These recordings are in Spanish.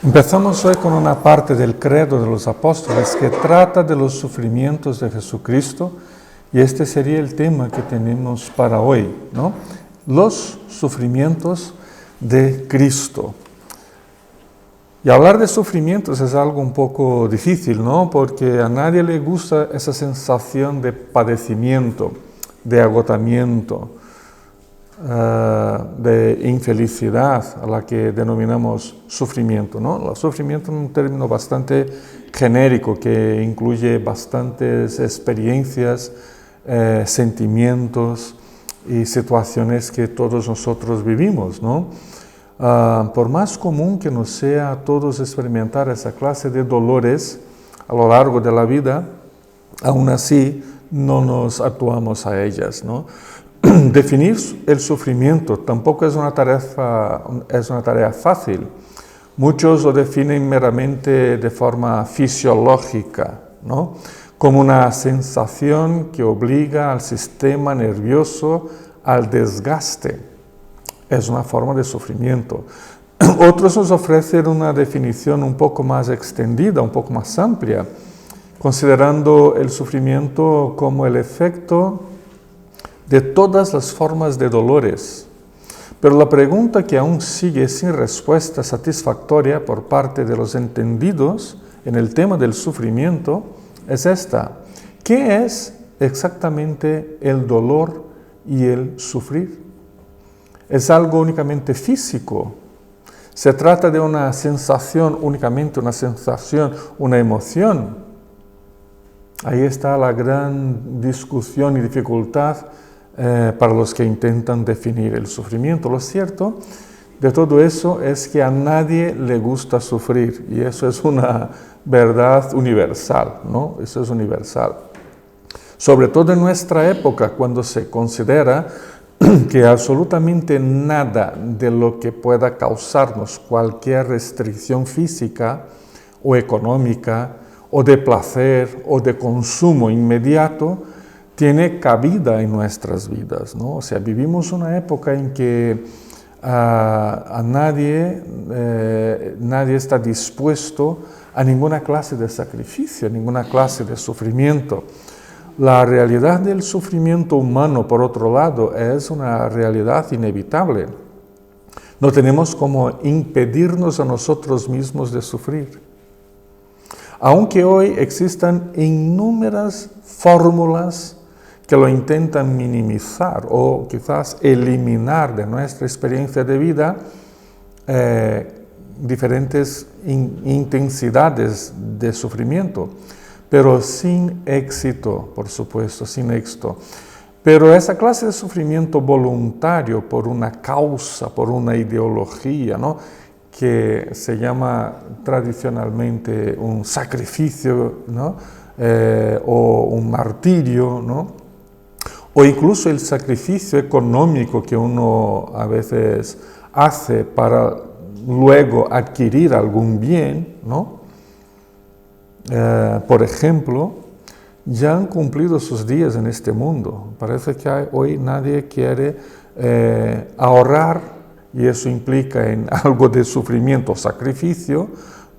Empezamos hoy con una parte del credo de los apóstoles que trata de los sufrimientos de Jesucristo y este sería el tema que tenemos para hoy, ¿no? Los sufrimientos de Cristo. Y hablar de sufrimientos es algo un poco difícil, ¿no? Porque a nadie le gusta esa sensación de padecimiento, de agotamiento, de infelicidad, a la que denominamos sufrimiento, ¿no? El sufrimiento es un término bastante genérico que incluye bastantes experiencias, sentimientos y situaciones que todos nosotros vivimos, ¿no? Por más común que nos sea a todos experimentar esa clase de dolores a lo largo de la vida, aún así no nos actuamos a ellas, ¿no? Definir el sufrimiento tampoco es una tarea fácil. Muchos lo definen meramente de forma fisiológica, ¿no? Como una sensación que obliga al sistema nervioso al desgaste. Es una forma de sufrimiento. Otros nos ofrecen una definición un poco más extendida, un poco más amplia, considerando el sufrimiento como el efecto de todas las formas de dolores. Pero la pregunta que aún sigue sin respuesta satisfactoria por parte de los entendidos en el tema del sufrimiento es esta: ¿qué es exactamente el dolor y el sufrir? ¿Es algo únicamente físico? ¿Se trata de una sensación, únicamente una sensación, una emoción? Ahí está la gran discusión y dificultad para los que intentan definir el sufrimiento. Lo cierto de todo eso es que a nadie le gusta sufrir y eso es una verdad universal, ¿no? Eso es universal. Sobre todo en nuestra época, cuando se considera que absolutamente nada de lo que pueda causarnos cualquier restricción física o económica o de placer o de consumo inmediato tiene cabida en nuestras vidas, ¿no? O sea, vivimos una época en que nadie está dispuesto a ninguna clase de sacrificio, a ninguna clase de sufrimiento. La realidad del sufrimiento humano, por otro lado, es una realidad inevitable. No tenemos cómo impedirnos a nosotros mismos de sufrir. Aunque hoy existan innumerables fórmulas que lo intentan minimizar o quizás eliminar de nuestra experiencia de vida diferentes intensidades de sufrimiento, pero sin éxito, por supuesto, sin éxito. Pero esa clase de sufrimiento voluntario por una causa, por una ideología, ¿no?, que se llama tradicionalmente un sacrificio, ¿no?, o un martirio, ¿no?, o incluso el sacrificio económico que uno a veces hace para luego adquirir algún bien, ¿no? Por ejemplo, ya han cumplido sus días en este mundo. Parece que hoy nadie quiere ahorrar y eso implica en algo de sufrimiento o sacrificio,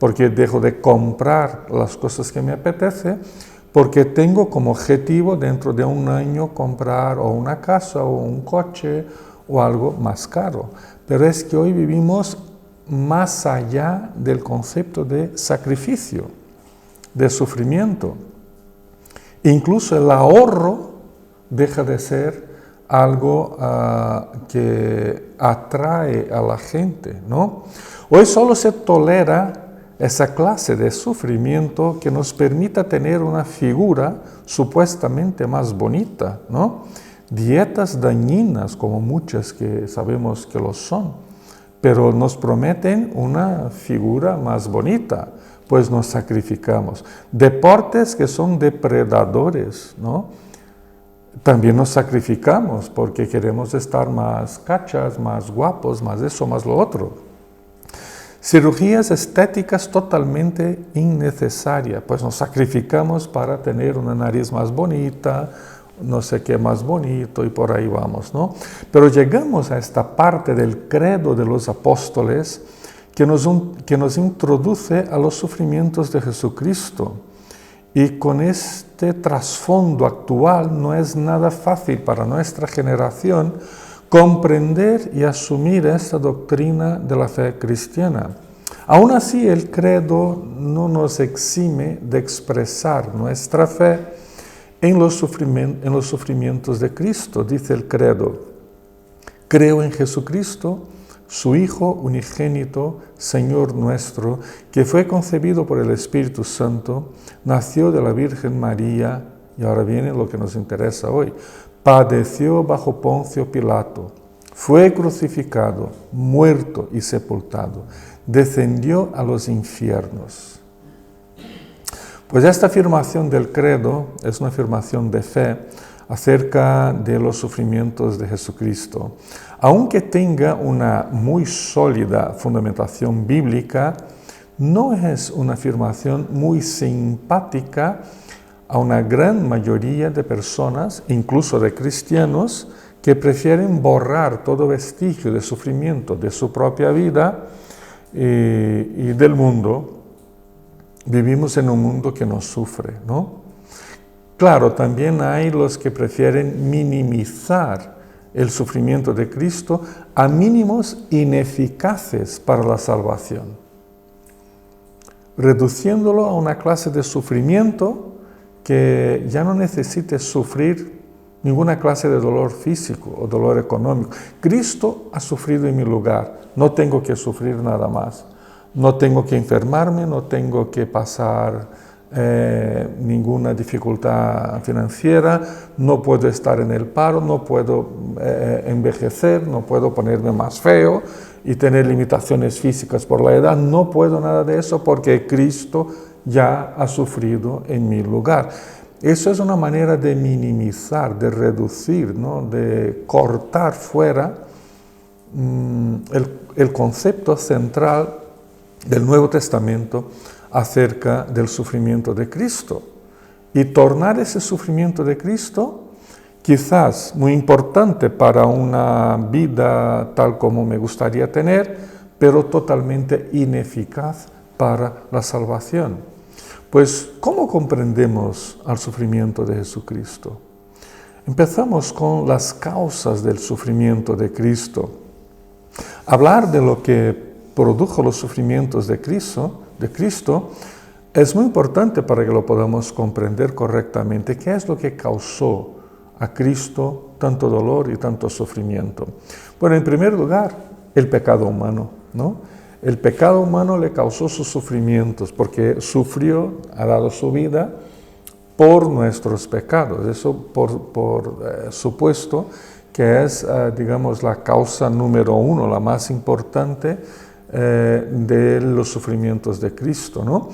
porque dejo de comprar las cosas que me apetece, porque tengo como objetivo dentro de un año comprar o una casa o un coche o algo más caro. Pero es que hoy vivimos más allá del concepto de sacrificio, de sufrimiento. Incluso el ahorro deja de ser algo que atrae a la gente, ¿no? Hoy solo se tolera esa clase de sufrimiento que nos permita tener una figura supuestamente más bonita, ¿no? Dietas dañinas, como muchas que sabemos que lo son, pero nos prometen una figura más bonita, pues nos sacrificamos. Deportes que son depredadores, ¿no? También nos sacrificamos porque queremos estar más cachas, más guapos, más eso, más lo otro. Cirugías estéticas totalmente innecesarias, pues nos sacrificamos para tener una nariz más bonita, no sé qué más bonito y por ahí vamos, ¿no? Pero llegamos a esta parte del credo de los apóstoles que nos introduce a los sufrimientos de Jesucristo. Y con este trasfondo actual no es nada fácil para nuestra generación comprender y asumir esta doctrina de la fe cristiana. Aún así, el credo no nos exime de expresar nuestra fe en los sufrimientos de Cristo. Dice el credo: creo en Jesucristo, su Hijo unigénito, Señor nuestro, que fue concebido por el Espíritu Santo, nació de la Virgen María, y ahora viene lo que nos interesa hoy, padeció bajo Poncio Pilato, fue crucificado, muerto y sepultado, descendió a los infiernos. Pues esta afirmación del credo es una afirmación de fe acerca de los sufrimientos de Jesucristo. Aunque tenga una muy sólida fundamentación bíblica, no es una afirmación muy simpática a una gran mayoría de personas, incluso de cristianos, que prefieren borrar todo vestigio de sufrimiento de su propia vida y del mundo. Vivimos en un mundo que nos sufre, ¿no? Claro, también hay los que prefieren minimizar el sufrimiento de Cristo a mínimos ineficaces para la salvación, reduciéndolo a una clase de sufrimiento que ya no necesite sufrir ninguna clase de dolor físico o dolor económico. Cristo ha sufrido en mi lugar, no tengo que sufrir nada más. No tengo que enfermarme, no tengo que pasar ninguna dificultad financiera, no puedo estar en el paro, no puedo envejecer, no puedo ponerme más feo y tener limitaciones físicas por la edad. No puedo nada de eso porque Cristo ya ha sufrido en mi lugar. Eso es una manera de minimizar, de reducir, ¿no? De cortar fuera el concepto central del Nuevo Testamento acerca del sufrimiento de Cristo y tornar ese sufrimiento de Cristo quizás muy importante para una vida tal como me gustaría tener, pero totalmente ineficaz para la salvación. Pues, ¿cómo comprendemos al sufrimiento de Jesucristo? Empezamos con las causas del sufrimiento de Cristo. Hablar de lo que produjo los sufrimientos de Cristo es muy importante para que lo podamos comprender correctamente. ¿Qué es lo que causó a Cristo tanto dolor y tanto sufrimiento? Bueno, en primer lugar, el pecado humano, ¿no? El pecado humano le causó sus sufrimientos porque sufrió, ha dado su vida por nuestros pecados. Eso por supuesto que es, digamos, la causa número uno, la más importante de los sufrimientos de Cristo, ¿no?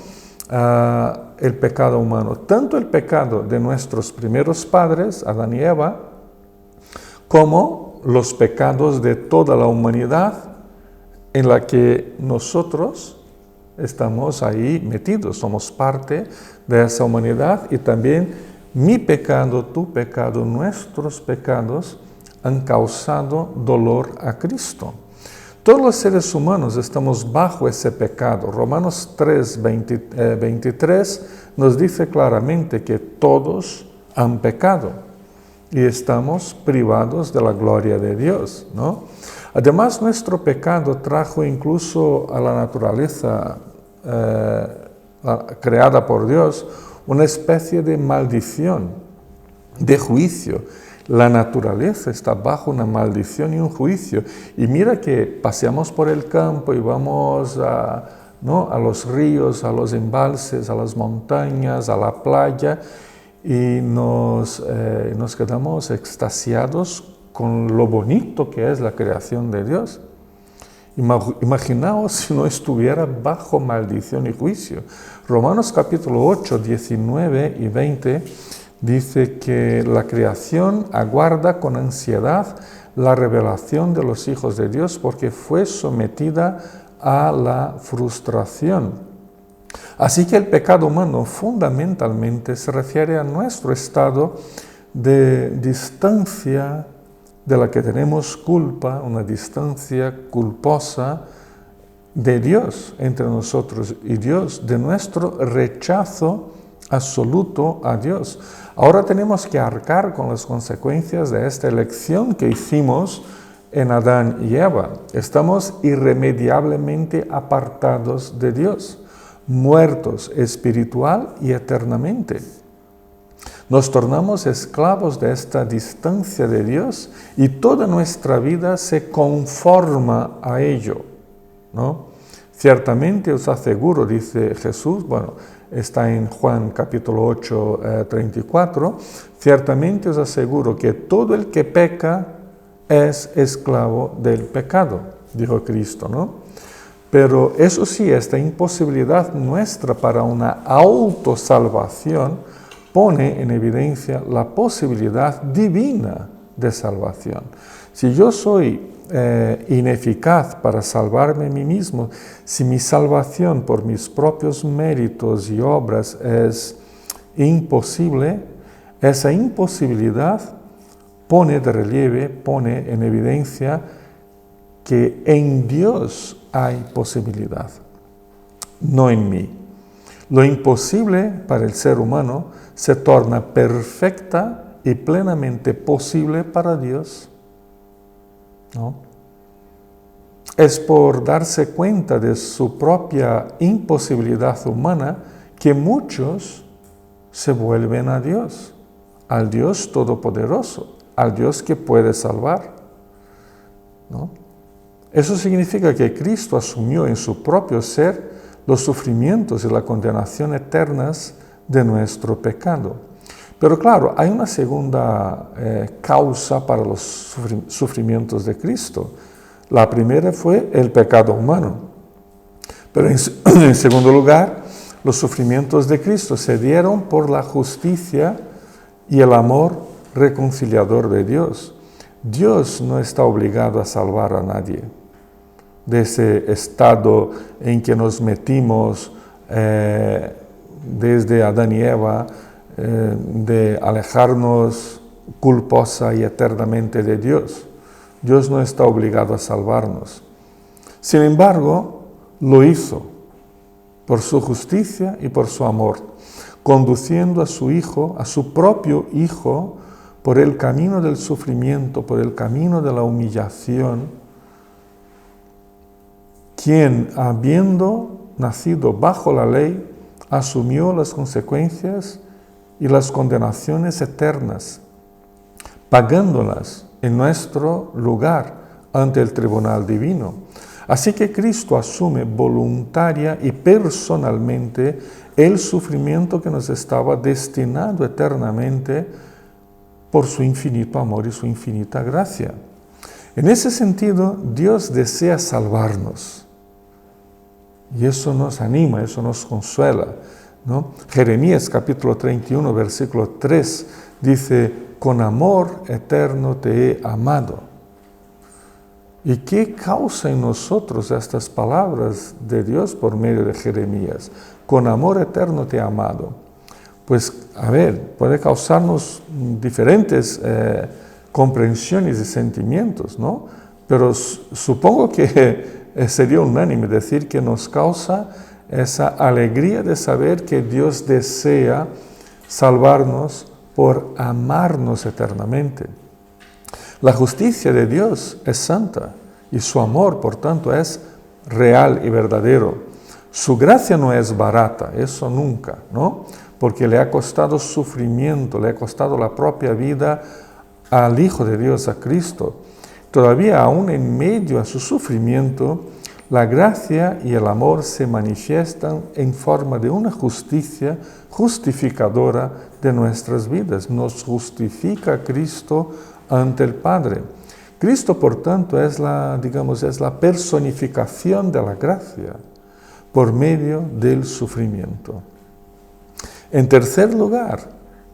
El pecado humano, tanto el pecado de nuestros primeros padres, Adán y Eva, como los pecados de toda la humanidad en la que nosotros estamos ahí metidos, somos parte de esa humanidad y también mi pecado, tu pecado, nuestros pecados han causado dolor a Cristo. Todos los seres humanos estamos bajo ese pecado. Romanos 3, 23 nos dice claramente que todos han pecado y estamos privados de la gloria de Dios, ¿no? Además, nuestro pecado trajo incluso a la naturaleza creada por Dios una especie de maldición, de juicio. La naturaleza está bajo una maldición y un juicio. Y mira que paseamos por el campo y vamos a los ríos, a los embalses, a las montañas, a la playa y nos quedamos extasiados con lo bonito que es la creación de Dios. Imaginaos si no estuviera bajo maldición y juicio. Romanos capítulo 8, 19 y 20 dice que la creación aguarda con ansiedad la revelación de los hijos de Dios porque fue sometida a la frustración. Así que el pecado humano fundamentalmente se refiere a nuestro estado de distancia de la que tenemos culpa, una distancia culposa de Dios entre nosotros y Dios, de nuestro rechazo absoluto a Dios. Ahora tenemos que arcar con las consecuencias de esta elección que hicimos en Adán y Eva. Estamos irremediablemente apartados de Dios, muertos espiritual y eternamente. Nos tornamos esclavos de esta distancia de Dios y toda nuestra vida se conforma a ello, ¿no? Ciertamente os aseguro, dice Jesús, está en Juan capítulo 8, 34, ciertamente os aseguro que todo el que peca es esclavo del pecado, dijo Cristo, ¿no? Pero eso sí, esta imposibilidad nuestra para una autosalvación pone en evidencia la posibilidad divina de salvación. Si yo soy ineficaz para salvarme a mí mismo, si mi salvación por mis propios méritos y obras es imposible, esa imposibilidad pone de relieve, pone en evidencia que en Dios hay posibilidad, no en mí. Lo imposible para el ser humano se torna perfecta y plenamente posible para Dios, ¿no? Es por darse cuenta de su propia imposibilidad humana que muchos se vuelven a Dios, al Dios Todopoderoso, al Dios que puede salvar, ¿no? Eso significa que Cristo asumió en su propio ser los sufrimientos y la condenación eternas de nuestro pecado. Pero claro, hay una segunda causa para los sufrimientos de Cristo. La primera fue el pecado humano. Pero en segundo lugar, los sufrimientos de Cristo se dieron por la justicia y el amor reconciliador de Dios. Dios no está obligado a salvar a nadie de ese estado en que nos metimos desde Adán y Eva, de alejarnos culposa y eternamente de Dios. Dios no está obligado a salvarnos. Sin embargo, lo hizo por su justicia y por su amor, conduciendo a su Hijo, a su propio Hijo, por el camino del sufrimiento, por el camino de la humillación, quien, habiendo nacido bajo la ley, asumió las consecuencias y las condenaciones eternas, pagándolas en nuestro lugar ante el tribunal divino. Así que Cristo asume voluntaria y personalmente el sufrimiento que nos estaba destinado eternamente por su infinito amor y su infinita gracia. En ese sentido, Dios desea salvarnos. Y eso nos anima, eso nos consuela, ¿no? Jeremías capítulo 31, versículo 3, dice, con amor eterno te he amado. ¿Y qué causa en nosotros estas palabras de Dios por medio de Jeremías? Con amor eterno te he amado. Pues, puede causarnos diferentes comprensiones y sentimientos, ¿no? Pero supongo que sería unánime decir que nos causa esa alegría de saber que Dios desea salvarnos por amarnos eternamente. La justicia de Dios es santa y su amor, por tanto, es real y verdadero. Su gracia no es barata, eso nunca, ¿no? Porque le ha costado sufrimiento, le ha costado la propia vida al Hijo de Dios, a Cristo. Todavía aún en medio a su sufrimiento, la gracia y el amor se manifiestan en forma de una justicia justificadora de nuestras vidas. Nos justifica Cristo ante el Padre. Cristo, por tanto, es la personificación de la gracia por medio del sufrimiento. En tercer lugar,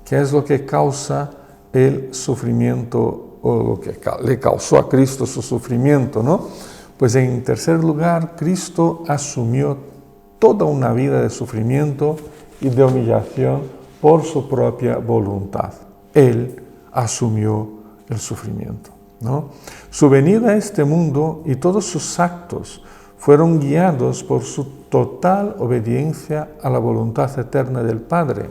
¿qué es lo que causa el sufrimiento o lo que le causó a Cristo su sufrimiento, ¿no? Pues en tercer lugar, Cristo asumió toda una vida de sufrimiento y de humillación por su propia voluntad. Él asumió el sufrimiento, ¿no? Su venida a este mundo y todos sus actos fueron guiados por su total obediencia a la voluntad eterna del Padre.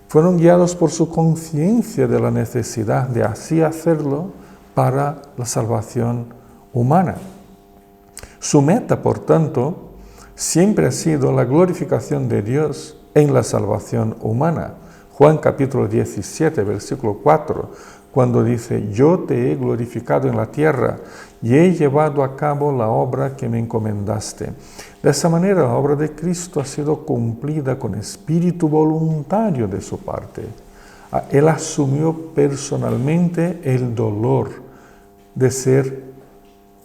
Fueron guiados por su conciencia de la necesidad de así hacerlo para la salvación humana. Su meta, por tanto, siempre ha sido la glorificación de Dios en la salvación humana. Juan capítulo 17, versículo 4, cuando dice: yo te he glorificado en la tierra y he llevado a cabo la obra que me encomendaste. De esa manera, la obra de Cristo ha sido cumplida con espíritu voluntario de su parte. Él asumió personalmente el dolor de ser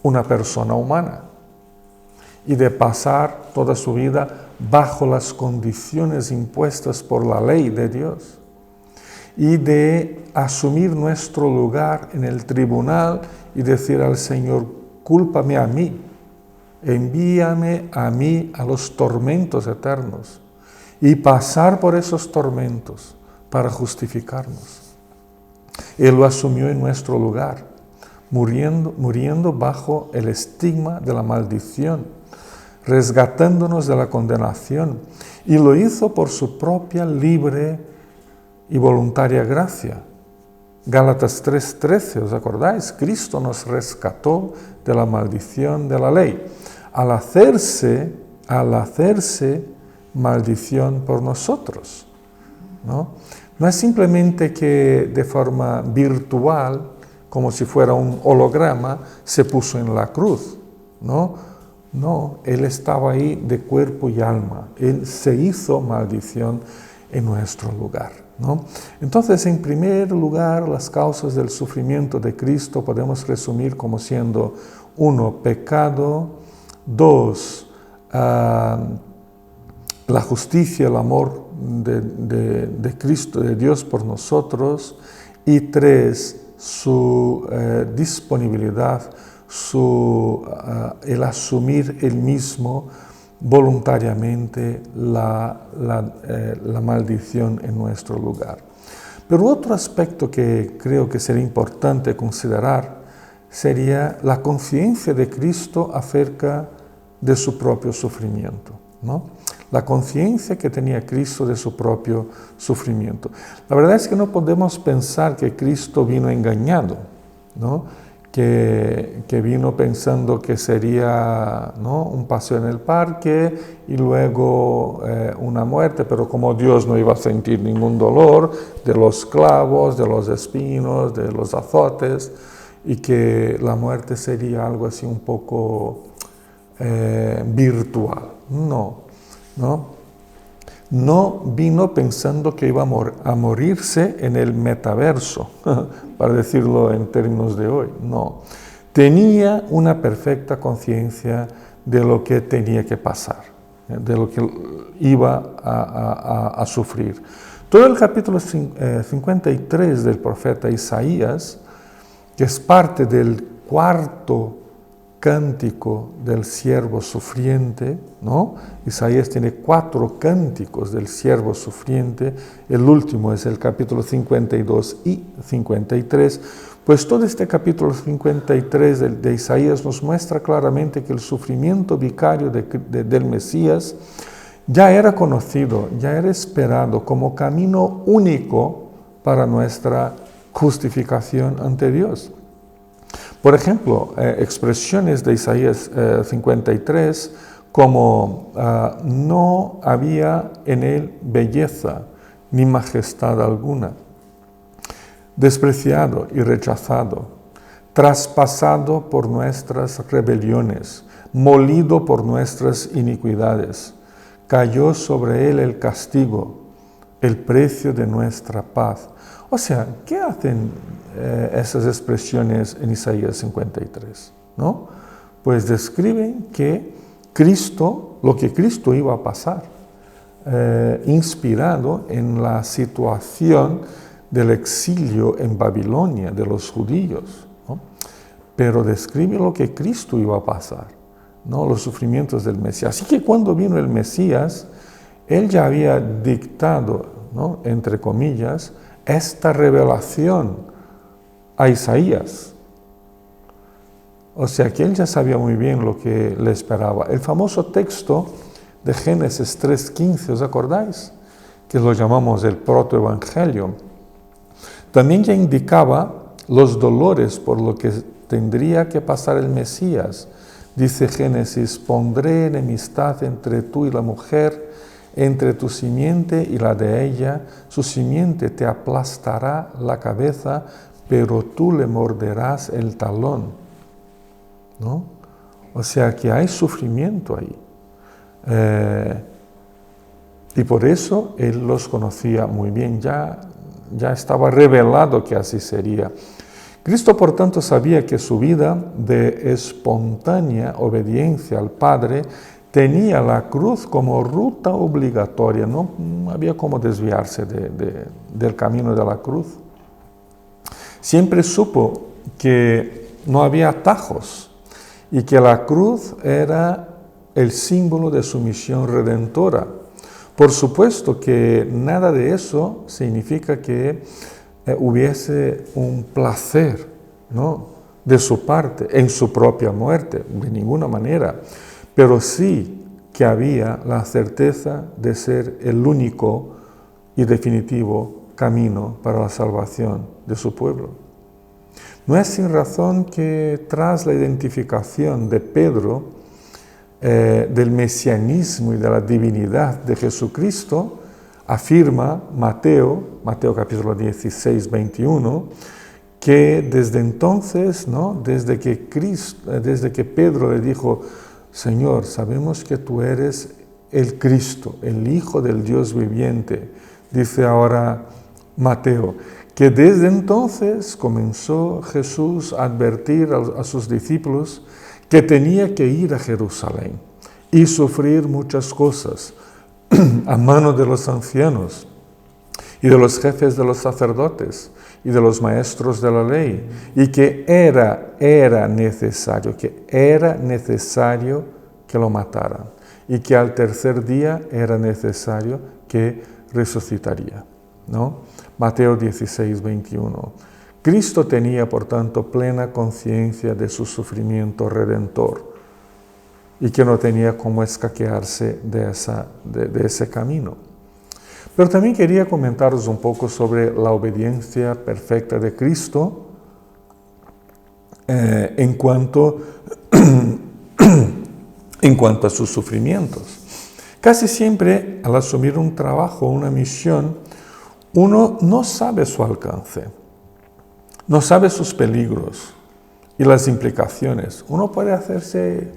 una persona humana y de pasar toda su vida bajo las condiciones impuestas por la ley de Dios, y de asumir nuestro lugar en el tribunal y decir al Señor: cúlpame a mí, envíame a mí a los tormentos eternos, y pasar por esos tormentos para justificarnos. Él lo asumió en nuestro lugar, muriendo bajo el estigma de la maldición, resgatándonos de la condenación, y lo hizo por su propia libre y voluntaria gracia. Gálatas 3:13, ¿os acordáis? Cristo nos rescató de la maldición de la ley, al hacerse maldición por nosotros, ¿no? No es simplemente que de forma virtual, como si fuera un holograma, se puso en la cruz, ¿no? No, Él estaba ahí de cuerpo y alma. Él se hizo maldición en nuestro lugar, ¿no? Entonces, en primer lugar, las causas del sufrimiento de Cristo podemos resumir como siendo: 1, pecado; 2, la justicia, el amor de Cristo, de Dios por nosotros; y 3, su disponibilidad, el asumir él mismo voluntariamente la maldición en nuestro lugar. Pero otro aspecto que creo que sería importante considerar sería la conciencia de Cristo acerca de su propio sufrimiento, ¿no? La conciencia que tenía Cristo de su propio sufrimiento. La verdad es que no podemos pensar que Cristo vino engañado, ¿no? Que vino pensando que sería, ¿no?, un paseo en el parque y luego una muerte, pero como Dios no iba a sentir ningún dolor de los clavos, de los espinos, de los azotes, y que la muerte sería algo así un poco virtual. No vino pensando que iba a morirse en el metaverso, para decirlo en términos de hoy. No, tenía una perfecta conciencia de lo que tenía que pasar, de lo que iba a sufrir. Todo el capítulo 53 del profeta Isaías, que es parte del cuarto cántico del siervo sufriente, ¿no? Isaías tiene 4 cánticos del siervo sufriente, el último es el capítulo 52 y 53, pues todo este capítulo 53 de Isaías nos muestra claramente que el sufrimiento vicario del Mesías ya era conocido, ya era esperado como camino único para nuestra justificación ante Dios. Por ejemplo, expresiones de Isaías 53 como no había en él belleza ni majestad alguna, despreciado y rechazado, traspasado por nuestras rebeliones, molido por nuestras iniquidades, cayó sobre él el castigo, el precio de nuestra paz. O sea, ¿qué hacen esas expresiones en Isaías 53? ¿No? Pues describen que Cristo, lo que Cristo iba a pasar, inspirado en la situación del exilio en Babilonia de los judíos, ¿no? Pero describe lo que Cristo iba a pasar, ¿no? Los sufrimientos del Mesías. Así que cuando vino el Mesías, Él ya había dictado, ¿no?, entre comillas, esta revelación a Isaías. O sea que él ya sabía muy bien lo que le esperaba. El famoso texto de Génesis 3:15, ¿os acordáis? Que lo llamamos el protoevangelio. También ya indicaba los dolores por lo que tendría que pasar el Mesías. Dice Génesis: pondré enemistad entre tú y la mujer, entre tu simiente y la de ella. Su simiente te aplastará la cabeza, pero tú le morderás el talón. ¿No? O sea que hay sufrimiento ahí. Y por eso él los conocía muy bien, ya estaba revelado que así sería. Cristo, por tanto, sabía que su vida de espontánea obediencia al Padre tenía la cruz como ruta obligatoria, no había cómo desviarse del camino de la cruz. Siempre supo que no había atajos y que la cruz era el símbolo de su misión redentora. Por supuesto que nada de eso significa que hubiese un placer, ¿no?, de su parte en su propia muerte, de ninguna manera, pero sí que había la certeza de ser el único y definitivo camino para la salvación de su pueblo. No es sin razón que tras la identificación de Pedro del mesianismo y de la divinidad de Jesucristo, afirma Mateo capítulo 16, 21, que desde entonces, ¿no?, desde que Pedro le dijo: Señor, sabemos que tú eres el Cristo, el Hijo del Dios viviente, dice ahora Mateo, que desde entonces comenzó Jesús a advertir a sus discípulos que tenía que ir a Jerusalén y sufrir muchas cosas a manos de los ancianos y de los jefes de los sacerdotes y de los maestros de la ley, y que era necesario que lo mataran, y que al tercer día era necesario que resucitaría, ¿no? Mateo 16, 21. Cristo tenía, por tanto, plena conciencia de su sufrimiento redentor y que no tenía cómo escaquearse de ese camino. Pero también quería comentaros un poco sobre la obediencia perfecta de Cristo en cuanto a sus sufrimientos. Casi siempre, al asumir un trabajo, una misión, uno no sabe su alcance, no sabe sus peligros y las implicaciones. Uno puede hacerse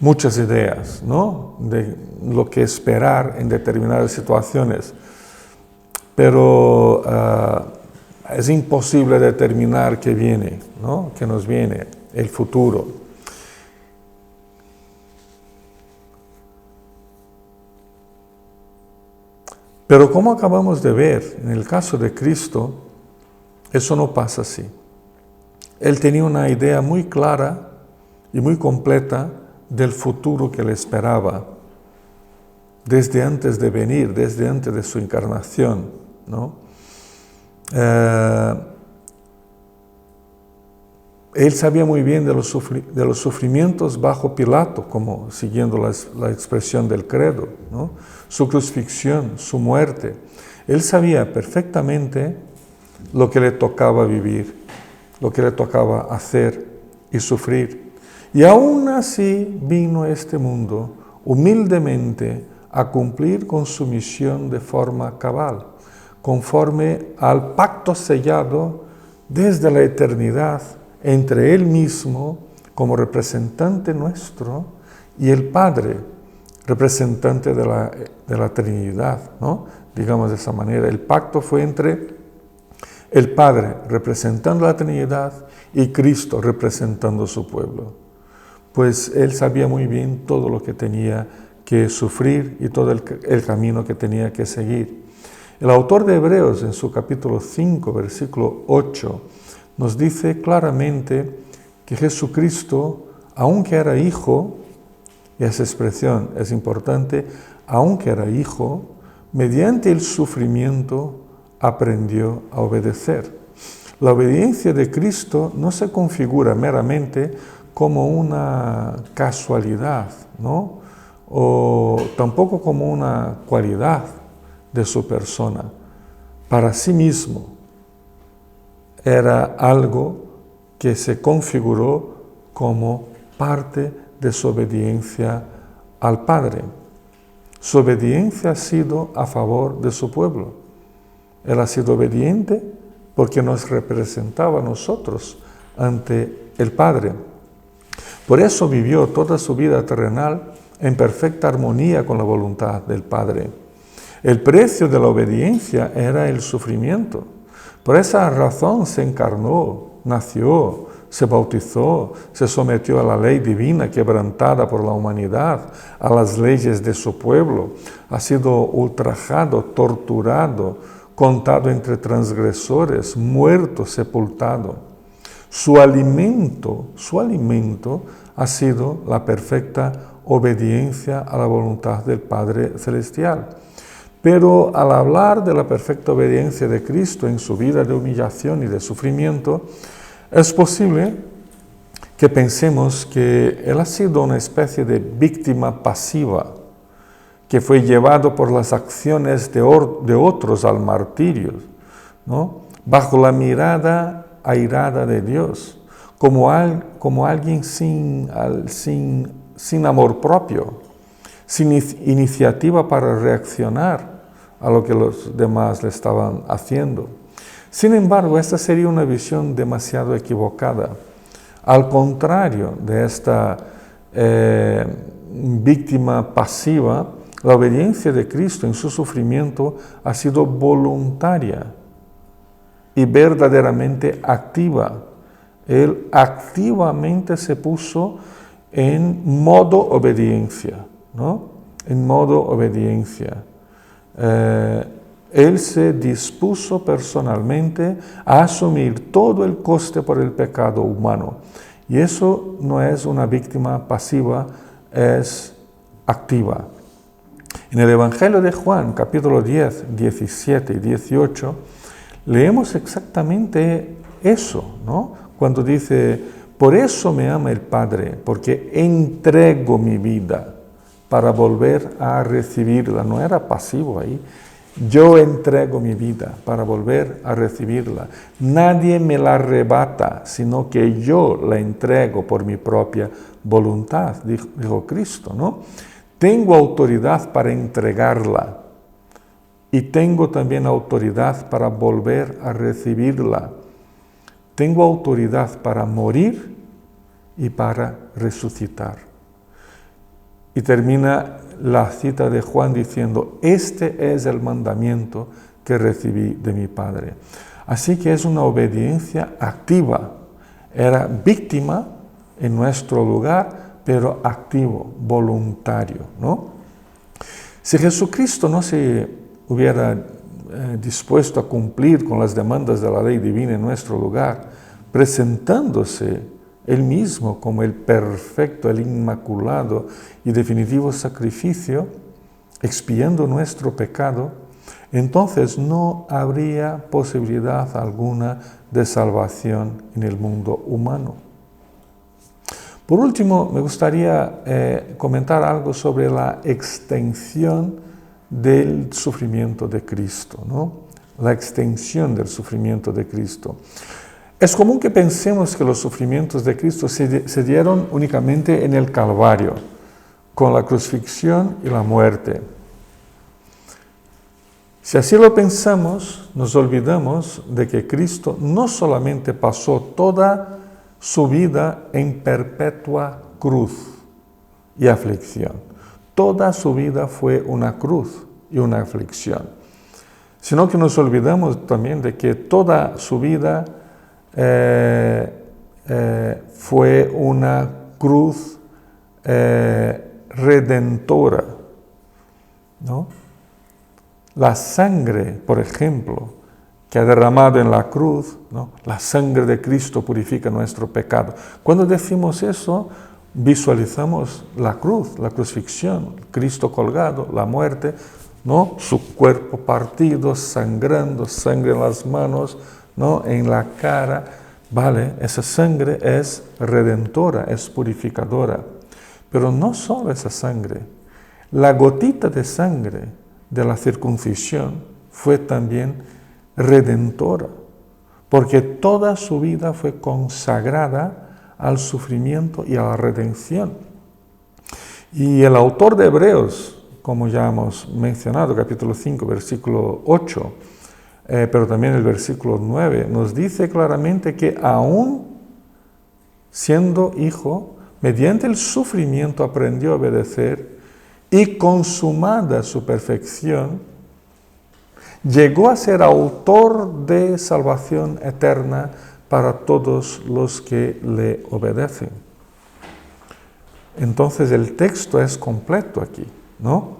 muchas ideas, ¿no?, de lo que esperar en determinadas situaciones, pero es imposible determinar qué viene, ¿no?, qué nos viene, el futuro. Pero como acabamos de ver en el caso de Cristo, eso no pasa así. Él tenía una idea muy clara y muy completa del futuro que le esperaba desde antes de venir, desde antes de su encarnación, ¿no? Él sabía muy bien de los sufrimientos bajo Pilato, como siguiendo la expresión del credo, ¿no?, su crucifixión, su muerte. Él sabía perfectamente lo que le tocaba vivir, lo que le tocaba hacer y sufrir. Y aún así vino a este mundo humildemente a cumplir con su misión de forma cabal, conforme al pacto sellado desde la eternidad entre Él mismo como representante nuestro y el Padre, representante de la Trinidad, ¿no? Digamos de esa manera. El pacto fue entre el Padre representando la Trinidad y Cristo representando su pueblo. Pues Él sabía muy bien todo lo que tenía que sufrir y todo el camino que tenía que seguir. El autor de Hebreos, en su capítulo 5, versículo 8, nos dice claramente que Jesucristo, aunque era hijo, y esa expresión es importante, aunque era hijo, mediante el sufrimiento aprendió a obedecer. La obediencia de Cristo no se configura meramente como una casualidad, ¿no? O tampoco como una cualidad de su persona. Para sí mismo era algo que se configuró como parte de su obediencia al Padre. Su obediencia ha sido a favor de su pueblo. Él ha sido obediente porque nos representaba a nosotros ante el Padre. Por eso vivió toda su vida terrenal en perfecta armonía con la voluntad del Padre. El precio de la obediencia era el sufrimiento. Por esa razón se encarnó, nació, se bautizó, se sometió a la ley divina quebrantada por la humanidad, a las leyes de su pueblo, ha sido ultrajado, torturado, contado entre transgresores, muerto, sepultado. Su alimento ha sido la perfecta obediencia a la voluntad del Padre Celestial. Pero al hablar de la perfecta obediencia de Cristo en su vida de humillación y de sufrimiento, es posible que pensemos que Él ha sido una especie de víctima pasiva, que fue llevado por las acciones de otros al martirio, ¿no? Bajo la mirada airada de Dios, como alguien sin amor propio, sin iniciativa para reaccionar a lo que los demás le estaban haciendo. Sin embargo, esta sería una visión demasiado equivocada. Al contrario de esta víctima pasiva, la obediencia de Cristo en su sufrimiento ha sido voluntaria y verdaderamente activa. Él activamente se puso en modo obediencia, ¿no? En modo obediencia. Él se dispuso personalmente a asumir todo el coste por el pecado humano. Y eso no es una víctima pasiva, es activa. En el Evangelio de Juan, capítulo 10, 17 y 18, leemos exactamente eso, ¿no? Cuando dice, por eso me ama el Padre, porque entrego mi vida para volver a recibirla. No era pasivo ahí. Yo entrego mi vida para volver a recibirla. Nadie me la arrebata, sino que yo la entrego por mi propia voluntad, dijo Cristo, ¿no? Tengo autoridad para entregarla y tengo también autoridad para volver a recibirla. Tengo autoridad para morir y para resucitar. Y termina la cita de Juan diciendo, este es el mandamiento que recibí de mi Padre. Así que es una obediencia activa. Era víctima en nuestro lugar, pero activo, voluntario, ¿no? Si Jesucristo no se hubiera dispuesto a cumplir con las demandas de la ley divina en nuestro lugar, presentándose Él mismo como el perfecto, el inmaculado y definitivo sacrificio, expiando nuestro pecado, entonces no habría posibilidad alguna de salvación en el mundo humano. Por último, me gustaría comentar algo sobre la extensión del sufrimiento de Cristo, ¿no? La extensión del sufrimiento de Cristo. Es común que pensemos que los sufrimientos de Cristo se dieron únicamente en el Calvario, con la crucifixión y la muerte. Si así lo pensamos, nos olvidamos de que Cristo no solamente pasó toda su vida en perpetua cruz y aflicción. Toda su vida fue una cruz y una aflicción. Sino que nos olvidamos también de que toda su vida fue una cruz redentora, ¿no? La sangre, por ejemplo, que ha derramado en la cruz, ¿no? La sangre de Cristo purifica nuestro pecado. Cuando decimos eso, visualizamos la cruz, la crucifixión, Cristo colgado, la muerte, ¿no? Su cuerpo partido, sangrando, sangre en las manos, ¿no? En la cara, Vale, esa sangre es redentora, es purificadora. Pero no solo esa sangre. La gotita de sangre de la circuncisión fue también redentora, porque toda su vida fue consagrada al sufrimiento y a la redención. Y el autor de Hebreos, como ya hemos mencionado, capítulo 5, versículo 8, pero también el versículo 9, nos dice claramente que aún siendo hijo, mediante el sufrimiento aprendió a obedecer y consumada su perfección, llegó a ser autor de salvación eterna para todos los que le obedecen. Entonces el texto es completo aquí, ¿no?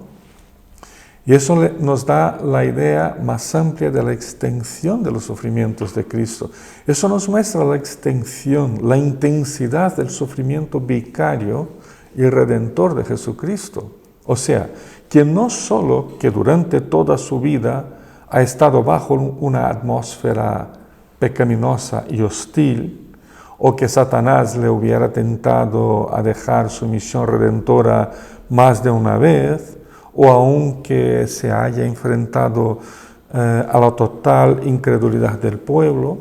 Y eso nos da la idea más amplia de la extensión de los sufrimientos de Cristo. Eso nos muestra la extensión, la intensidad del sufrimiento vicario y redentor de Jesucristo. O sea, que no solo que durante toda su vida ha estado bajo una atmósfera pecaminosa y hostil, o que Satanás le hubiera tentado a dejar su misión redentora más de una vez, o aun que se haya enfrentado a la total incredulidad del pueblo,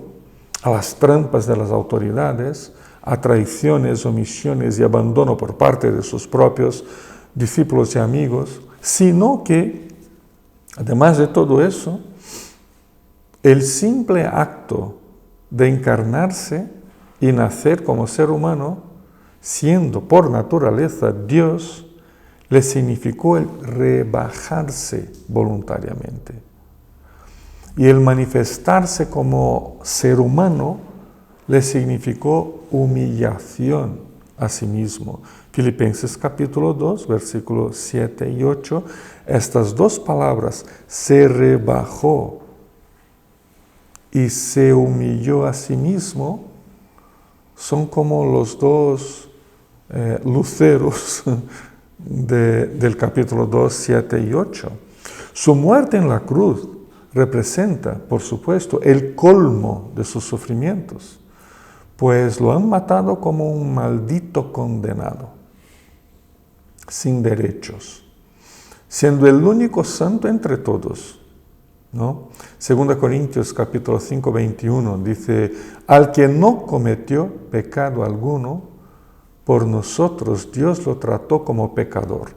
a las trampas de las autoridades, a traiciones, omisiones y abandono por parte de sus propios discípulos y amigos, sino que, además de todo eso, el simple acto de encarnarse y nacer como ser humano, siendo por naturaleza Dios, le significó el rebajarse voluntariamente. Y el manifestarse como ser humano le significó humillación a sí mismo. Filipenses capítulo 2, versículos 7 y 8, estas dos palabras, se rebajó y se humilló a sí mismo, son como los dos luceros del capítulo 2, 7 y 8. Su muerte en la cruz representa, por supuesto, el colmo de sus sufrimientos, pues lo han matado como un maldito condenado, sin derechos, siendo el único santo entre todos, ¿no? 2 Corintios capítulo 5, 21 dice, al que no cometió pecado alguno, por nosotros Dios lo trató como pecador,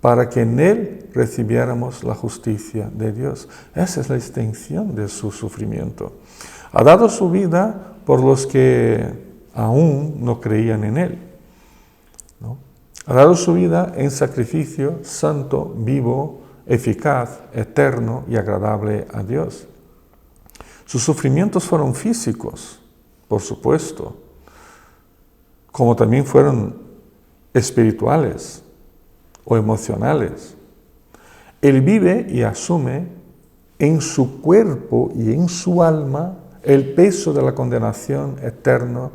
para que en él recibiéramos la justicia de Dios. Esa es la extensión de su sufrimiento. Ha dado su vida por los que aún no creían en él, ¿no? Ha dado su vida en sacrificio santo, vivo, eficaz, eterno y agradable a Dios. Sus sufrimientos fueron físicos, por supuesto, como también fueron espirituales o emocionales. Él vive y asume en su cuerpo y en su alma el peso de la condenación eterna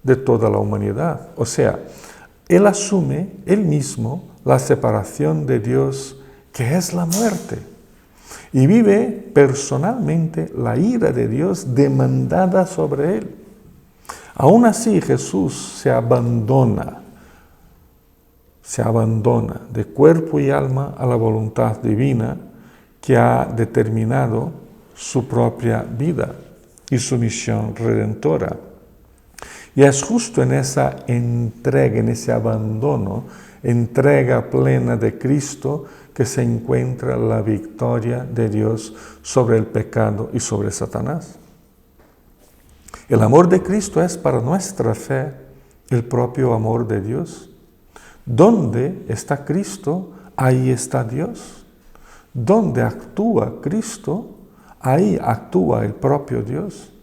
de toda la humanidad. O sea, Él asume Él mismo la separación de Dios, que es la muerte, y vive personalmente la ira de Dios demandada sobre Él. Aún así, Jesús se abandona de cuerpo y alma a la voluntad divina que ha determinado su propia vida y su misión redentora. Y es justo en esa entrega, en ese abandono, entrega plena de Cristo, que se encuentra la victoria de Dios sobre el pecado y sobre Satanás. El amor de Cristo es para nuestra fe el propio amor de Dios. Donde está Cristo, ahí está Dios. Donde actúa Cristo, ahí actúa el propio Dios.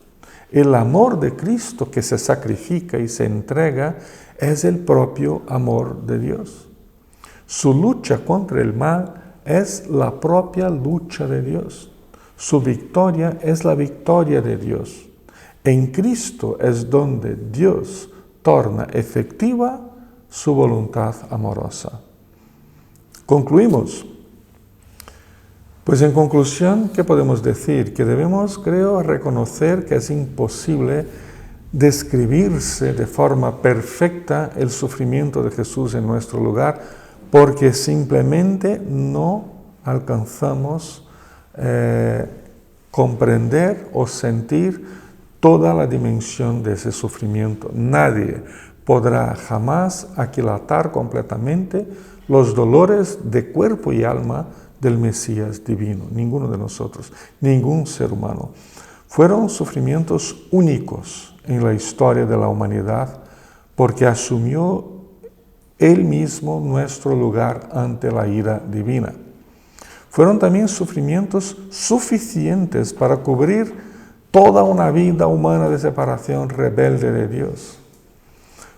El amor de Cristo que se sacrifica y se entrega es el propio amor de Dios. Su lucha contra el mal es la propia lucha de Dios. Su victoria es la victoria de Dios. En Cristo es donde Dios torna efectiva su voluntad amorosa. Concluimos. Pues en conclusión, ¿qué podemos decir? Que debemos, creo, reconocer que es imposible describirse de forma perfecta el sufrimiento de Jesús en nuestro lugar, porque simplemente no alcanzamos comprender o sentir toda la dimensión de ese sufrimiento. Nadie podrá jamás aquilatar completamente los dolores de cuerpo y alma del Mesías divino. Ninguno de nosotros, ningún ser humano. Fueron sufrimientos únicos en la historia de la humanidad porque asumió Él mismo nuestro lugar ante la ira divina. Fueron también sufrimientos suficientes para cubrir toda una vida humana de separación rebelde de Dios.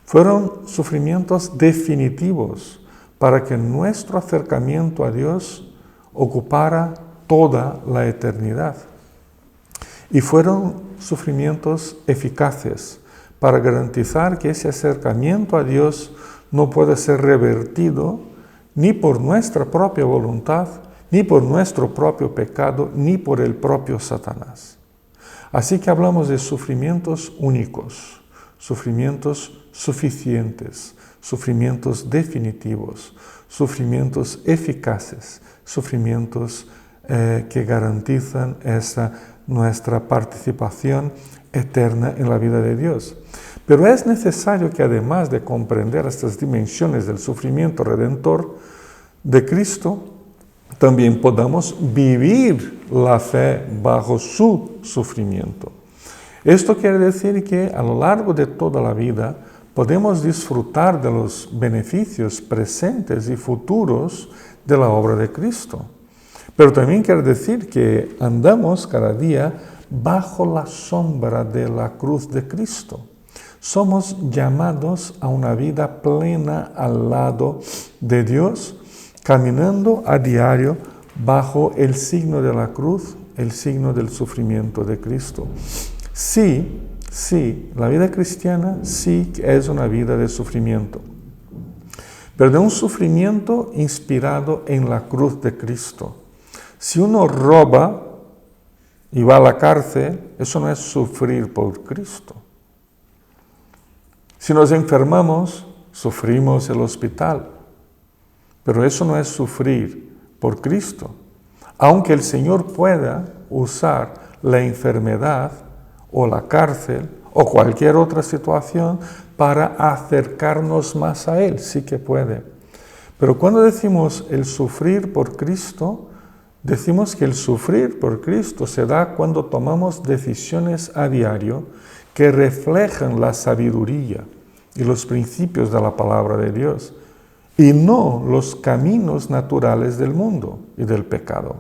Fueron sufrimientos definitivos para que nuestro acercamiento a Dios ocupara toda la eternidad. Y fueron sufrimientos eficaces para garantizar que ese acercamiento a Dios no puede ser revertido ni por nuestra propia voluntad, ni por nuestro propio pecado, ni por el propio Satanás. Así que hablamos de sufrimientos únicos, sufrimientos suficientes, sufrimientos definitivos, sufrimientos eficaces, sufrimientos que garantizan nuestra participación eterna en la vida de Dios. Pero es necesario que además de comprender estas dimensiones del sufrimiento redentor de Cristo, también podamos vivir la fe bajo su sufrimiento. Esto quiere decir que a lo largo de toda la vida podemos disfrutar de los beneficios presentes y futuros de la obra de Cristo. Pero también quiere decir que andamos cada día bajo la sombra de la cruz de Cristo. Somos llamados a una vida plena al lado de Dios, caminando a diario bajo el signo de la cruz, el signo del sufrimiento de Cristo. Sí, la vida cristiana sí es una vida de sufrimiento, pero de un sufrimiento inspirado en la cruz de Cristo. Si uno roba y va a la cárcel, eso no es sufrir por Cristo. Si nos enfermamos, sufrimos el hospital, pero eso no es sufrir por Cristo. Aunque el Señor pueda usar la enfermedad o la cárcel o cualquier otra situación para acercarnos más a Él, sí que puede. Pero cuando decimos el sufrir por Cristo, decimos que el sufrir por Cristo se da cuando tomamos decisiones a diario que reflejan la sabiduría y los principios de la palabra de Dios, y no los caminos naturales del mundo y del pecado.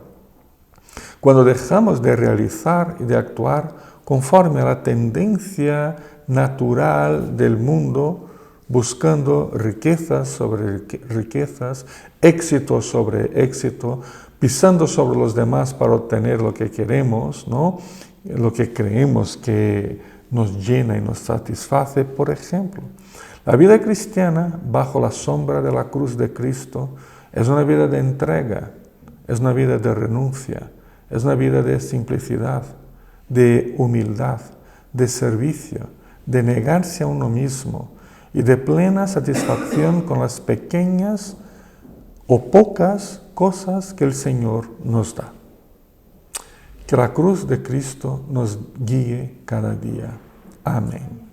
Cuando dejamos de realizar y de actuar conforme a la tendencia natural del mundo, buscando riquezas sobre riquezas, éxito sobre éxito, pisando sobre los demás para obtener lo que queremos, ¿no? Lo que creemos que nos llena y nos satisface, por ejemplo. La vida cristiana, bajo la sombra de la cruz de Cristo, es una vida de entrega, es una vida de renuncia, es una vida de simplicidad, de humildad, de servicio, de negarse a uno mismo y de plena satisfacción con las pequeñas o pocas cosas que el Señor nos da. Que la cruz de Cristo nos guíe cada día. Amén.